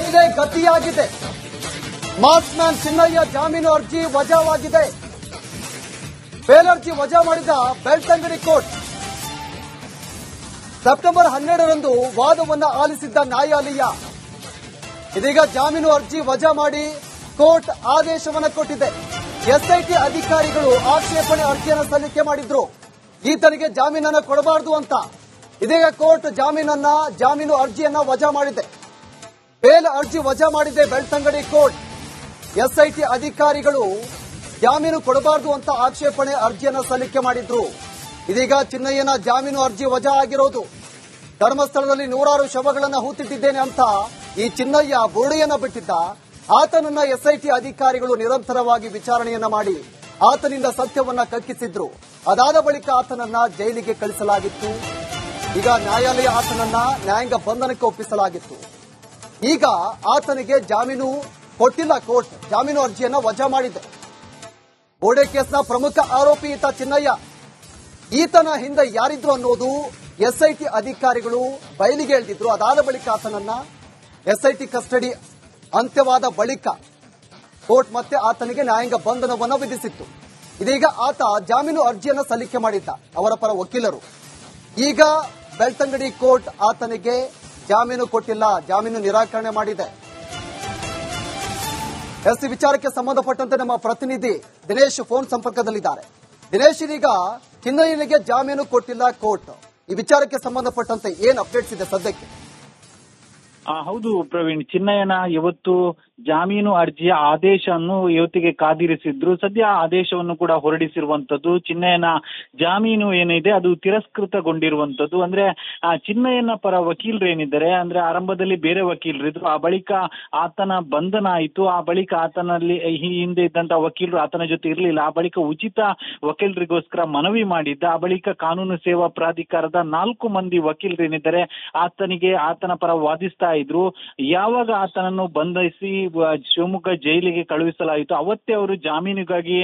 ಇದೇ ಗತಿಯಾಗಿದೆ. Mass man Chinnaiah ಜಾಮೀನು ಅರ್ಜಿ ವಜಾವಾಗಿದೆ. ಬೇಲ್ ಅರ್ಜಿ ವಜಾ ಮಾಡಿದ ಬೆಳ್ತಂಗಡಿ ಕೋರ್ಟ್. ಸೆಪ್ಟೆಂಬರ್ 12ರಂದು ವಾದವನ್ನು ಆಲಿಸಿದ್ದ ನ್ಯಾಯಾಲಯ ಇದೀಗ ಜಾಮೀನು ಅರ್ಜಿ ವಜಾ ಮಾಡಿ ಕೋರ್ಟ್ ಆದೇಶವನ್ನು ಕೊಟ್ಟಿದೆ. ಎಸ್ಐಟಿ ಅಧಿಕಾರಿಗಳು ಆಕ್ಷೇಪಣೆ ಅರ್ಜಿಯನ್ನು ಸಲ್ಲಿಕೆ ಮಾಡಿದ್ರು. ಈತನಿಗೆ ಜಾಮೀನನ್ನು ಕೊಡಬಾರದು ಅಂತ. ಇದೀಗ ಕೋರ್ಟ್ ಜಾಮೀನು ಅರ್ಜಿಯನ್ನ ವಜಾ ಮಾಡಿದೆ. ಬೇಲ್ ಅರ್ಜಿ ವಜಾ ಮಾಡಿದೆ ಬೆಳ್ತಂಗಡಿ ಕೋರ್ಟ್. ಎಸ್ಐಟಿ ಅಧಿಕಾರಿಗಳು ಜಾಮೀನು ಕೊಡಬಾರದು ಅಂತ ಆಕ್ಷೇಪಣೆ ಅರ್ಜಿಯನ್ನ ಸಲ್ಲಿಕೆ ಮಾಡಿದ್ರು. ಇದೀಗ ಚಿನ್ನಯ್ಯನ ಜಾಮೀನು ಅರ್ಜಿ ವಜಾ ಆಗಿರೋದು. ಧರ್ಮಸ್ಥಳದಲ್ಲಿ ನೂರಾರು ಶವಗಳನ್ನು ಹೂತಿಟ್ಟಿದ್ದೇನೆ ಅಂತ ಈ ಚಿನ್ನಯ್ಯ ಬುರುಡೆಯನ್ನ ಬಿಟ್ಟಿದ್ದ. ಆತನನ್ನ ಎಸ್ಐಟಿ ಅಧಿಕಾರಿಗಳು ನಿರಂತರವಾಗಿ ವಿಚಾರಣೆಯನ್ನ ಮಾಡಿ ಆತನಿಂದ ಸತ್ಯವನ್ನ ಕಕ್ಕಿಸಿದ್ರು. ಅದಾದ ಬಳಿಕ ಆತನನ್ನ ಜೈಲಿಗೆ ಕಳಿಸಲಾಗಿತ್ತು. ಈಗ ನ್ಯಾಯಾಲಯ ಆತನನ್ನ ನ್ಯಾಯಾಂಗ ಬಂಧನಕ್ಕೆ ಒಪ್ಪಿಸಲಾಗಿತ್ತು. ಈಗ ಆತನಿಗೆ ಜಾಮೀನು ಕೊಟ್ಟಿಲ್ಲ. ಕೋರ್ಟ್ ಜಾಮೀನು ಅರ್ಜಿಯನ್ನ ವಜಾ ಮಾಡಿದೆ. ಬೋಡೆ ಕೇಸ್ನ ಪ್ರಮುಖ ಆರೋಪಿ ಈತ ಚಿನ್ನಯ್ಯ. ಈತನ ಹಿಂದೆ ಯಾರಿದ್ರು ಅನ್ನೋದು ಎಸ್ಐಟಿ ಅಧಿಕಾರಿಗಳು ಬಯಲಿಗೆ ಎಳೆದಿದ್ರು. ಅದಾದ ಬಳಿಕ ಆತನನ್ನ ಎಸ್ಐಟಿ ಕಸ್ಟಡಿ ಅಂತ್ಯವಾದ ಬಳಿಕ ಕೋರ್ಟ್ ಮತ್ತೆ ಆತನಿಗೆ ನ್ಯಾಯಾಂಗ ಬಂಧನವನ್ನು ವಿಧಿಸಿತ್ತು. ಇದೀಗ ಆತ ಜಾಮೀನು ಅರ್ಜಿಯನ್ನು ಸಲ್ಲಿಕೆ ಮಾಡಿದ್ದ ಅವರ ಪರ ವಕೀಲರು. ಈಗ ಬೆಳ್ತಂಗಡಿ ಕೋರ್ಟ್ ಆತನಿಗೆ ಜಾಮೀನು ಕೊಟ್ಟಿಲ್ಲ, ಜಾಮೀನು ನಿರಾಕರಣೆ ಮಾಡಿದೆ. ಈ ವಿಚಾರಕ್ಕೆ ಸಂಬಂಧಪಟ್ಟಂತೆ ನಮ್ಮ ಪ್ರತಿನಿಧಿ ದಿನೇಶ್ ಫೋನ್ ಸಂಪರ್ಕದಲ್ಲಿದ್ದಾರೆ. ದಿನೇಶ್, ಇದೀಗ ಚಿನ್ನಯ್ಯನಿಗೆ ಜಾಮೀನು ಕೊಟ್ಟಿಲ್ಲ ಕೋರ್ಟ್. ಈ ವಿಚಾರಕ್ಕೆ ಸಂಬಂಧಪಟ್ಟಂತೆ ಏನ್ ಅಪ್ಡೇಟ್ಸ್ ಇದೆ ಸದ್ಯಕ್ಕೆ? ಹೌದು ಪ್ರವೀಣ್, ಚಿನ್ನಯ್ಯನ ಇವತ್ತು ಜಾಮೀನು ಅರ್ಜಿಯ ಆದೇಶವನ್ನು ಇವತ್ತಿಗೆ ಕಾದಿರಿಸಿದ್ರು. ಸದ್ಯ ಆದೇಶವನ್ನು ಕೂಡ ಹೊರಡಿಸಿರುವಂತದ್ದು. ಚಿನ್ನಯ್ಯನ ಜಾಮೀನು ಏನಿದೆ ಅದು ತಿರಸ್ಕೃತಗೊಂಡಿರುವಂತದ್ದು. ಅಂದ್ರೆ ಚಿನ್ನಯ್ಯನ ಪರ ವಕೀಲರು ಏನಿದ್ದಾರೆ, ಅಂದ್ರೆ ಆರಂಭದಲ್ಲಿ ಬೇರೆ ವಕೀಲರಿದ್ರು, ಆ ಬಳಿಕ ಆತನ ಬಂಧನ ಆಯಿತು. ಆ ಬಳಿಕ ಆತನಲ್ಲಿ ಹಿಂದೆ ಇದ್ದಂತ ವಕೀಲರು ಆತನ ಜೊತೆ ಇರಲಿಲ್ಲ. ಆ ಬಳಿಕ ಉಚಿತ ವಕೀಲರಿಗೋಸ್ಕರ ಮನವಿ ಮಾಡಿದ್ದ. ಆ ಬಳಿಕ ಕಾನೂನು ಸೇವಾ ಪ್ರಾಧಿಕಾರದ 4 ಮಂದಿ ವಕೀಲರು ಏನಿದ್ದಾರೆ ಆತನ ಪರ ವಾದಿಸ್ತಾ ಇದ್ರು. ಯಾವಾಗ ಆತನನ್ನು ಬಂಧಿಸಿ ಶಿವಮೊಗ್ಗ ಜೈಲಿಗೆ ಕಳುಹಿಸಲಾಯಿತು ಅವತ್ತೇ ಅವರು ಜಾಮೀನಿಗಾಗಿ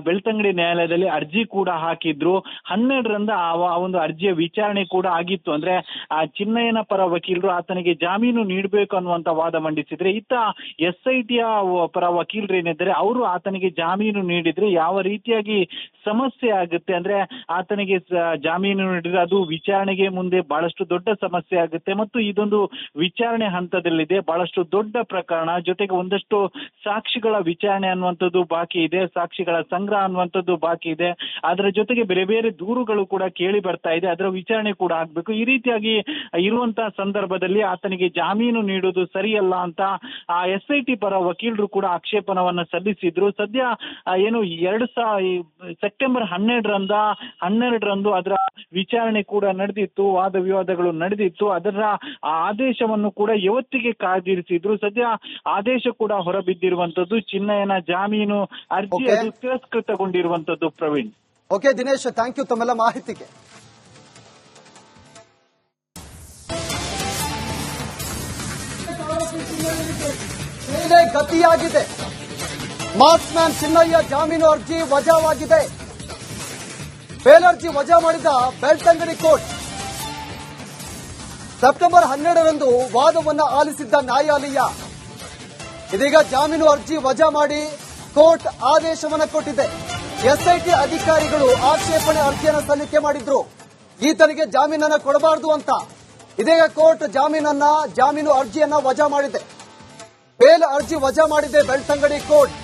ಬೆಳ್ತಂಗಡಿ ನ್ಯಾಯಾಲಯದಲ್ಲಿ ಅರ್ಜಿ ಕೂಡ ಹಾಕಿದ್ರು. 12ರಂದು ಆ ಒಂದು ಅರ್ಜಿಯ ವಿಚಾರಣೆ ಕೂಡ ಆಗಿತ್ತು. ಅಂದ್ರೆ ಚಿನ್ನಯ್ಯನ ಪರ ವಕೀಲರು ಆತನಿಗೆ ಜಾಮೀನು ನೀಡಬೇಕು ಅನ್ನುವಂತ ವಾದ ಮಂಡಿಸಿದ್ರೆ, ಇತ್ತ ಎಸ್ಐಟಿಯ ಪರ ವಕೀಲರು ಏನಿದ್ದಾರೆ ಅವರು ಆತನಿಗೆ ಜಾಮೀನು ನೀಡಿದ್ರೆ ಯಾವ ರೀತಿಯಾಗಿ ಸಮಸ್ಯೆ ಆಗುತ್ತೆ, ಅಂದ್ರೆ ಆತನಿಗೆ ಜಾಮೀನು ನೀಡಿದ್ರೆ ಅದು ವಿಚಾರಣೆಗೆ ಮುಂದೆ ಬಹಳಷ್ಟು ದೊಡ್ಡ ಸಮಸ್ಯೆ ಆಗುತ್ತೆ. ಮತ್ತು ಇದೊಂದು ವಿಚಾರಣೆ ಹಂತದಲ್ಲಿದೆ, ಬಹಳಷ್ಟು ದೊಡ್ಡ ಪ್ರಕರಣ. ಜೊತೆಗೆ ಒಂದಷ್ಟು ಸಾಕ್ಷಿಗಳ ವಿಚಾರಣೆ ಅನ್ನುವಂಥದ್ದು ಬಾಕಿ ಇದೆ, ಸಾಕ್ಷಿಗಳ ಸಂಗ್ರಹ ಅನ್ನುವಂಥದ್ದು ಬಾಕಿ ಇದೆ. ಅದರ ಜೊತೆಗೆ ಬೇರೆ ಬೇರೆ ದೂರುಗಳು ಕೂಡ ಕೇಳಿ ಬರ್ತಾ ಇದೆ, ಅದರ ವಿಚಾರಣೆ ಕೂಡ ಆಗ್ಬೇಕು. ಈ ರೀತಿಯಾಗಿ ಇರುವಂತಹ ಸಂದರ್ಭದಲ್ಲಿ ಆತನಿಗೆ ಜಾಮೀನು ನೀಡುವುದು ಸರಿಯಲ್ಲ ಅಂತ ಎಸ್ಐಟಿ ಪರ ವಕೀಲರು ಕೂಡ ಆಕ್ಷೇಪಣವನ್ನ ಸಲ್ಲಿಸಿದ್ರು. ಸದ್ಯ ಏನು ಸೆಪ್ಟೆಂಬರ್ 12ರಂದು ಅದರ ವಿಚಾರಣೆ ಕೂಡ ನಡೆದಿತ್ತು, ವಾದ ವಿವಾದಗಳು ನಡೆದಿತ್ತು. ಅದರ ಆದೇಶವನ್ನು ಕೂಡ ಇವತ್ತಿಗೆ ಕಾದಿರಿಸಿದ್ರು. ಸದ್ಯ ಆದೇಶ ಕೂಡ ಹೊರಬಿದ್ದಿರುವಂತದ್ದು. ಚಿನ್ನಯ್ಯನ ಜಾಮೀನು ಅರ್ಜಿ ಅದು ತಿರಸ್ಕೃತಗೊಂಡಿರುವಂತದ್ದು. Praveen. Okay Dinesh, thank you ತಮ್ಮೆಲ್ಲ ಮಾಹಿತಿಗೆ. ಇದೇ ಗತಿಯಾಗಿದೆ. ಮಾಸ್ ಮ್ಯಾನ್ ಚಿನ್ನಯ್ಯ ಜಾಮೀನು ಅರ್ಜಿ ವಜಾವಾಗಿದೆ. ಬೇಲ್ ಅರ್ಜಿ ವಜಾ ಮಾಡಿದ ಬೆಳ್ತಂಗಡಿ ಕೋರ್ಟ್. ಸೆಪ್ಟೆಂಬರ್ 12ರಂದು ವಾದವನ್ನು ಆಲಿಸಿದ್ದ ನ್ಯಾಯಾಲಯ ಇದೀಗ ಜಾಮೀನು ಅರ್ಜಿ ವಜಾ ಮಾಡಿ ಕೋರ್ಟ್ ಆದೇಶವನ್ನು ಕೊಟ್ಟಿದೆ. ಎಸ್ಐಟಿ ಅಧಿಕಾರಿಗಳು ಆಕ್ಷೇಪಣೆ ಅರ್ಜಿಯನ್ನು ಸಲ್ಲಿಕೆ ಮಾಡಿದ್ರು. ಈತನಿಗೆ ಜಾಮೀನನ್ನು ಕೊಡಬಾರದು ಅಂತ. ಇದೀಗ ಕೋರ್ಟ್ ಜಾಮೀನು ಅರ್ಜಿಯನ್ನ ವಜಾ ಮಾಡಿದೆ. ಬೇಲ್ ಅರ್ಜಿ ವಜಾ ಮಾಡಿದೆ ಬೆಳ್ತಂಗಡಿ ಕೋರ್ಟ್.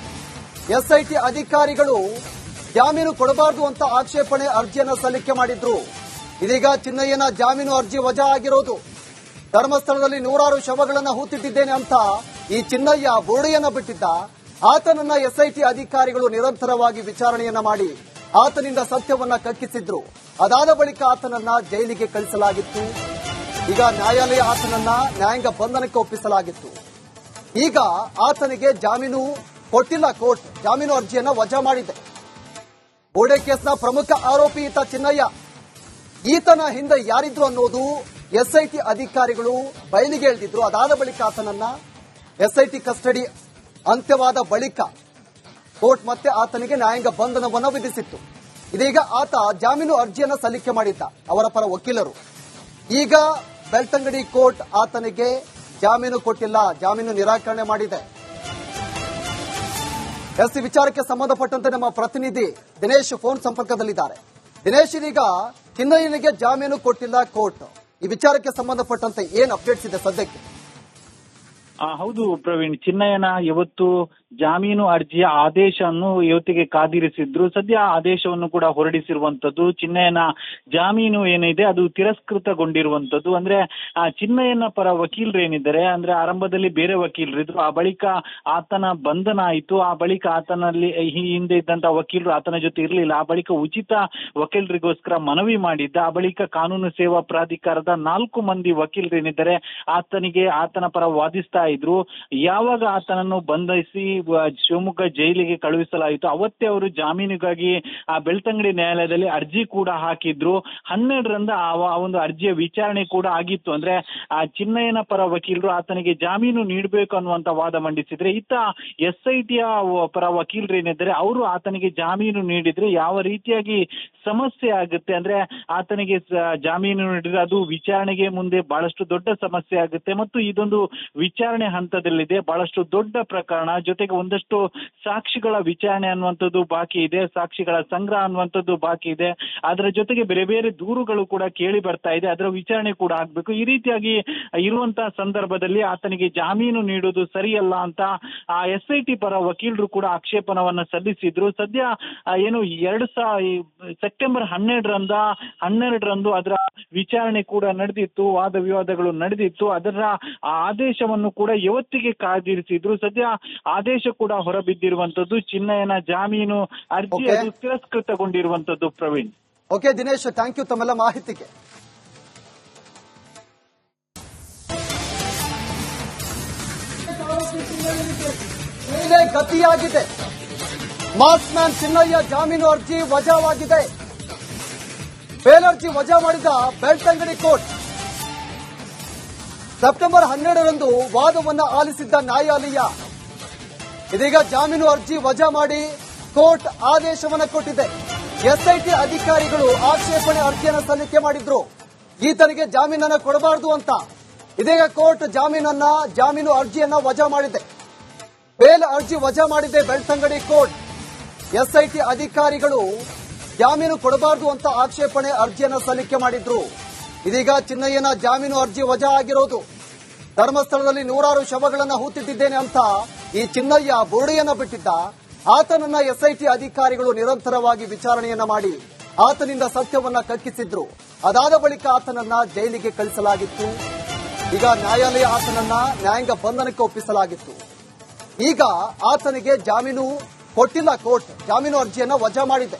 ಎಸ್ಐಟಿ ಅಧಿಕಾರಿಗಳು ಜಾಮೀನು ಕೊಡಬಾರದು ಅಂತ ಆಕ್ಷೇಪಣೆ ಅರ್ಜಿಯನ್ನು ಸಲ್ಲಿಕೆ ಮಾಡಿದ್ರು. ಇದೀಗ ಚಿನ್ನಯ್ಯನ ಜಾಮೀನು ಅರ್ಜಿ ವಜಾ ಆಗಿರೋದು. ಧರ್ಮಸ್ಥಳದಲ್ಲಿ ನೂರಾರು ಶವಗಳನ್ನು ಹೂತಿಟ್ಟಿದ್ದೇನೆ ಅಂತ ಈ ಚಿನ್ನಯ್ಯ ಬುರುಡೆಯನ್ನ ಬಿಟ್ಟಿದ್ದ. ಆತನನ್ನ ಎಸ್ಐಟಿ ಅಧಿಕಾರಿಗಳು ನಿರಂತರವಾಗಿ ವಿಚಾರಣೆಯನ್ನ ಮಾಡಿ ಆತನಿಂದ ಸತ್ಯವನ್ನ ಕಕ್ಕಿಸಿದ್ರು. ಅದಾದ ಬಳಿಕ ಆತನನ್ನ ಜೈಲಿಗೆ ಕಳಿಸಲಾಗಿತ್ತು. ಈಗ ನ್ಯಾಯಾಲಯ ಆತನನ್ನ ನ್ಯಾಯಾಂಗ ಬಂಧನಕ್ಕೆ ಒಪ್ಪಿಸಲಾಗಿತ್ತು. ಈಗ ಆತನಿಗೆ ಜಾಮೀನು ಕೊಟ್ಟಿಲ್ಲ ಕೋರ್ಟ್. ಜಾಮೀನು ಅರ್ಜಿಯನ್ನ ವಜಾ ಮಾಡಿದೆ. ಬೋಡೆ ಕೇಸ್ನ ಪ್ರಮುಖ ಆರೋಪಿ ಈತ ಚಿನ್ನಯ್ಯ. ಈತನ ಹಿಂದೆ ಯಾರಿದ್ರು ಅನ್ನೋದು ಎಸ್ಐಟಿ ಅಧಿಕಾರಿಗಳು ಬಯಲಿಗೆ ಎಳೆದಿದ್ರು. ಅದಾದ ಬಳಿಕ ಆತನನ್ನ ಎಸ್ಐಟಿ ಕಸ್ಟಡಿ ಅಂತ್ಯವಾದ ಬಳಿಕ ಕೋರ್ಟ್ ಮತ್ತೆ ಆತನಿಗೆ ನ್ಯಾಯಾಂಗ ಬಂಧನವನ್ನು ವಿಧಿಸಿತ್ತು. ಇದೀಗ ಆತ ಜಾಮೀನು ಅರ್ಜಿಯನ್ನು ಸಲ್ಲಿಕೆ ಮಾಡಿದ್ದ ಅವರ ಪರ ವಕೀಲರು. ಈಗ ಬೆಳ್ತಂಗಡಿ ಕೋರ್ಟ್ ಆತನಿಗೆ ಜಾಮೀನು ಕೊಟ್ಟಿಲ್ಲ, ಜಾಮೀನು ನಿರಾಕರಣೆ ಮಾಡಿದೆ. ಈ ವಿಚಾರಕ್ಕೆ ಸಂಬಂಧಪಟ್ಟಂತೆ ನಮ್ಮ ಪ್ರತಿನಿಧಿ ದಿನೇಶ್ ಫೋನ್ ಸಂಪರ್ಕದಲ್ಲಿದ್ದಾರೆ. ದಿನೇಶ್, ಇದೀಗ ಚಿನ್ನಯ್ಯನಿಗೆ ಜಾಮೀನು ಕೊಟ್ಟಿಲ್ಲ ಕೋರ್ಟ್. ಈ ವಿಚಾರಕ್ಕೆ ಸಂಬಂಧಪಟ್ಟಂತೆ ಏನ್ ಅಪ್ಡೇಟ್ಸ್ ಇದೆ ಸದ್ಯಕ್ಕೆ? ಹೌದು ಪ್ರವೀಣ್, ಚಿನ್ನಯ್ಯನ ಇವತ್ತು ಜಾಮೀನು ಅರ್ಜಿಯ ಆದೇಶವನ್ನು ಇವತ್ತಿಗೆ ಕಾದಿರಿಸಿದ್ರು. ಸದ್ಯ ಆದೇಶವನ್ನು ಕೂಡ ಹೊರಡಿಸಿರುವಂತದ್ದು. ಚಿನ್ನಯ್ಯನ ಜಾಮೀನು ಏನಿದೆ ಅದು ತಿರಸ್ಕೃತಗೊಂಡಿರುವಂತದ್ದು. ಅಂದ್ರೆ ಚಿನ್ನಯ್ಯನ ಪರ ವಕೀಲರು ಏನಿದ್ದಾರೆ, ಅಂದ್ರೆ ಆರಂಭದಲ್ಲಿ ಬೇರೆ ವಕೀಲರಿದ್ರು, ಆ ಬಳಿಕ ಆತನ ಬಂಧನ ಆಯಿತು. ಆ ಬಳಿಕ ಆತನಲ್ಲಿ ಈ ಹಿಂದೆ ಇದ್ದಂತ ವಕೀಲರು ಆತನ ಜೊತೆ ಇರಲಿಲ್ಲ. ಆ ಬಳಿಕ ಉಚಿತ ವಕೀಲರಿಗೋಸ್ಕರ ಮನವಿ ಮಾಡಿದ್ದ. ಆ ಬಳಿಕ ಕಾನೂನು ಸೇವಾ ಪ್ರಾಧಿಕಾರದ 4 ಮಂದಿ ವಕೀಲರು ಏನಿದ್ದಾರೆ ಆತನ ಪರ ವಾದಿಸ್ತಾ ಇದ್ರು. ಯಾವಾಗ ಆತನನ್ನು ಬಂಧಿಸಿ ಶಿವಮೊಗ್ಗ ಜೈಲಿಗೆ ಕಳುಹಿಸಲಾಯಿತು, ಅವತ್ತೇ ಅವರು ಜಾಮೀನಿಗಾಗಿ ಆ ಬೆಳ್ತಂಗಡಿ ನ್ಯಾಯಾಲಯದಲ್ಲಿ ಅರ್ಜಿ ಕೂಡ ಹಾಕಿದ್ರು. 12ರಂದು ಆ ಒಂದು ಅರ್ಜಿಯ ವಿಚಾರಣೆ ಕೂಡ ಆಗಿತ್ತು. ಅಂದ್ರೆ ಆ ಚಿನ್ನಯ್ಯನ ಪರ ವಕೀಲರು ಆತನಿಗೆ ಜಾಮೀನು ನೀಡಬೇಕು ಅನ್ನುವಂತ ವಾದ ಮಂಡಿಸಿದ್ರೆ, ಇತ್ತ SITಯ ಪರ ವಕೀಲರು ಏನಿದ್ದಾರೆ ಅವರು ಆತನಿಗೆ ಜಾಮೀನು ನೀಡಿದ್ರೆ ಯಾವ ರೀತಿಯಾಗಿ ಸಮಸ್ಯೆ ಆಗುತ್ತೆ, ಅಂದ್ರೆ ಆತನಿಗೆ ಜಾಮೀನು ನೀಡಿದ್ರೆ ಅದು ವಿಚಾರಣೆಗೆ ಮುಂದೆ ಬಹಳಷ್ಟು ದೊಡ್ಡ ಸಮಸ್ಯೆ ಆಗುತ್ತೆ. ಮತ್ತು ಇದೊಂದು ವಿಚಾರಣೆ ಹಂತದಲ್ಲಿದೆ, ಬಹಳಷ್ಟು ದೊಡ್ಡ ಪ್ರಕರಣ, ಜೊತೆಗೆ ಒಂದಷ್ಟು ಸಾಕ್ಷಿಗಳ ವಿಚಾರಣೆ ಅನ್ನುವಂಥದ್ದು ಬಾಕಿ ಇದೆ, ಸಾಕ್ಷಿಗಳ ಸಂಗ್ರಹ ಅನ್ನುವಂಥದ್ದು ಬಾಕಿ ಇದೆ. ಅದರ ಜೊತೆಗೆ ಬೇರೆ ಬೇರೆ ದೂರುಗಳು ಕೂಡ ಕೇಳಿ ಬರ್ತಾ ಇದೆ, ಅದರ ವಿಚಾರಣೆ ಕೂಡ ಆಗ್ಬೇಕು. ಈ ರೀತಿಯಾಗಿ ಇರುವಂತಹ ಸಂದರ್ಭದಲ್ಲಿ ಆತನಿಗೆ ಜಾಮೀನು ನೀಡುವುದು ಸರಿಯಲ್ಲ ಅಂತ ಆ SIT ಪರ ವಕೀಲರು ಕೂಡ ಆಕ್ಷೇಪಣವನ್ನ ಸಲ್ಲಿಸಿದ್ರು. ಸದ್ಯ ಏನು ಸೆಪ್ಟೆಂಬರ್ 12ರಂದು ಅದರ ವಿಚಾರಣೆ ಕೂಡ ನಡೆದಿತ್ತು, ವಾದ ವಿವಾದಗಳು ನಡೆದಿತ್ತು. ಅದರ ಆದೇಶವನ್ನು ಕೂಡ ಇವತ್ತಿಗೆ ಕಾದಿರಿಸಿದ್ರು. ಸದ್ಯ ಆದೇಶ ಕೂಡ ಹೊರಬಿದ್ದಿರುವಂತದ್ದು. ಚಿನ್ನಯ್ಯನ ಜಾಮೀನು ಅರ್ಜಿ ಅದು ತಿರಸ್ಕೃತಗೊಂಡಿರುವಂತದ್ದು. Praveen. Okay Dinesh, thank you ತಮ್ಮೆಲ್ಲ ಮಾಹಿತಿಗೆ. ಗತಿಯಾಗಿದೆ. ಮಾಸ್ ಮ್ಯಾನ್ ಚಿನ್ನಯ್ಯ ಜಾಮೀನು ಅರ್ಜಿ ವಜಾವಾಗಿದೆ. ಬೇಲ್ ಅರ್ಜಿ ವಜಾ ಮಾಡಿದ ಬೆಳ್ತಂಗಡಿ ಕೋರ್ಟ್. ಸೆಪ್ಟೆಂಬರ್ 12ರಂದು ವಾದವನ್ನು ಆಲಿಸಿದ್ದ ನ್ಯಾಯಾಲಯ ಇದೀಗ ಜಾಮೀನು ಅರ್ಜಿ ವಜಾ ಮಾಡಿ ಕೋರ್ಟ್ ಆದೇಶವನ್ನು ಕೊಟ್ಟಿದೆ. SIT ಅಧಿಕಾರಿಗಳು ಆಕ್ಷೇಪಣೆ ಅರ್ಜಿಯನ್ನು ಸಲ್ಲಿಕೆ ಮಾಡಿದ್ರು, ಈತನಿಗೆ ಜಾಮೀನನ್ನು ಕೊಡಬಾರದು ಅಂತ. ಇದೀಗ ಕೋರ್ಟ್ ಜಾಮೀನು ಅರ್ಜಿಯನ್ನ ವಜಾ ಮಾಡಿದೆ. ಬೇಲ್ ಅರ್ಜಿ ವಜಾ ಮಾಡಿದೆ ಬೆಳ್ತಂಗಡಿ ಕೋರ್ಟ್. SIT ಅಧಿಕಾರಿಗಳು ಜಾಮೀನು ಕೊಡಬಾರದು ಅಂತ ಆಕ್ಷೇಪಣೆ ಅರ್ಜಿಯನ್ನು ಸಲ್ಲಿಕೆ ಮಾಡಿದ್ರು. ಇದೀಗ ಚಿನ್ನಯ್ಯನ ಜಾಮೀನು ಅರ್ಜಿ ವಜಾ ಆಗಿರೋದು. ಧರ್ಮಸ್ಥಳದಲ್ಲಿ 100 ಶವಗಳನ್ನು ಹೂತಿಟ್ಟಿದ್ದೇನೆ ಅಂತ ಈ ಚಿನ್ನಯ್ಯ ಬುರುಡೆಯನ್ನ ಬಿಟ್ಟಿದ್ದ. ಆತನನ್ನ SIT ಅಧಿಕಾರಿಗಳು ನಿರಂತರವಾಗಿ ವಿಚಾರಣೆಯನ್ನ ಮಾಡಿ ಆತನಿಂದ ಸತ್ಯವನ್ನ ಕಕ್ಕಿಸಿದ್ರು. ಅದಾದ ಬಳಿಕ ಆತನನ್ನ ಜೈಲಿಗೆ ಕಳಿಸಲಾಗಿತ್ತು. ಈಗ ನ್ಯಾಯಾಲಯ ಆತನನ್ನ ನ್ಯಾಯಾಂಗ ಬಂಧನಕ್ಕೆ ಒಪ್ಪಿಸಲಾಗಿತ್ತು. ಈಗ ಆತನಿಗೆ ಜಾಮೀನು ಕೊಟ್ಟಿಲ್ಲ ಕೋರ್ಟ್, ಜಾಮೀನು ಅರ್ಜಿಯನ್ನ ವಜಾ ಮಾಡಿದೆ.